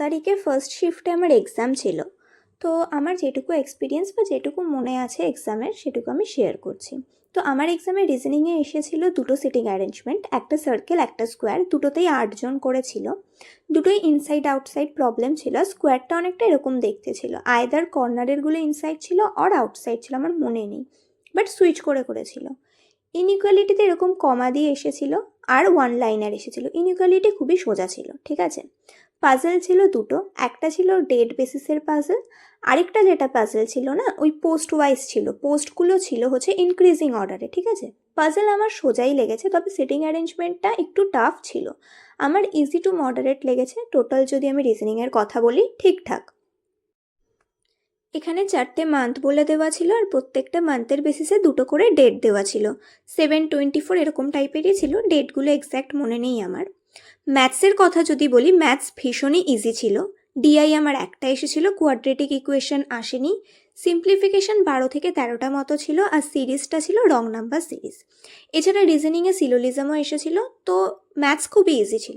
তারিখে ফার্স্ট শিফটে আমার এক্সাম ছিল। তো আমার যেটুকু এক্সপিরিয়েন্স বা যেটুকু মনে আছে এক্সামের সেটুকু আমি শেয়ার করছি। তো আমার এক্সামে রিজনিংয়ে এসেছিল দুটো সিটিং অ্যারেঞ্জমেন্ট, একটা সার্কেল একটা স্কোয়ার, দুটোতেই 8 জন করেছিল। দুটোই ইনসাইড আউটসাইড প্রবলেম ছিল। স্কোয়ারটা অনেকটা এরকম দেখতে ছিল, আইদার কর্নারেরগুলো ইনসাইড ছিল অর আউটসাইড ছিল, আমার মনে নেই, বাট সুইচ করে করেছিল। ইনইকুয়ালিটিতে এরকম কমা দিয়ে এসেছিল আর ওয়ান লাইনার এসেছিল। ইনইকুয়ালিটি খুবই সোজা ছিল, ঠিক আছে। পাজল ছিল দুটো, একটা ছিল ডেট বেসিসের পাজল, আরেকটা যেটা পাজল ছিল না ওই পোস্ট ওয়াইজ ছিল, পোস্টগুলো ছিল হচ্ছে ইনক্রিজিং অর্ডারে, ঠিক আছে। পাজল আমার সোজাই লেগেছে, তবে সিটিং অ্যারেঞ্জমেন্টটা একটু টাফ ছিল। আমার ইজি টু মডারেট লেগেছে। টোটাল যদি আমি রিজনিংয়ের কথা বলি ঠিকঠাক। এখানে 4টে মান্থ বলে দেওয়া ছিল আর প্রত্যেকটা মান্থের বেসিসে দুটো করে ডেট দেওয়া ছিল। 7/24 এরকম টাইপেরই ছিল, ডেটগুলো এক্স্যাক্ট মনে নেই আমার। ম্যাথসের কথা যদি বলি, ম্যাথস ভীষণই ইজি ছিল। ডিআই আমার একটা এসেছিল, কোয়াড্রেটিক ইকুয়েশন আসেনি। সিম্পলিফিকেশন 12 থেকে 13টা মতো ছিল, আর সিরিজটা ছিল রং নাম্বার সিরিজ। এছাড়া রিজনিংয়ে সিলোলিজমও এসেছিল। তো ম্যাথস খুবই ইজি ছিল।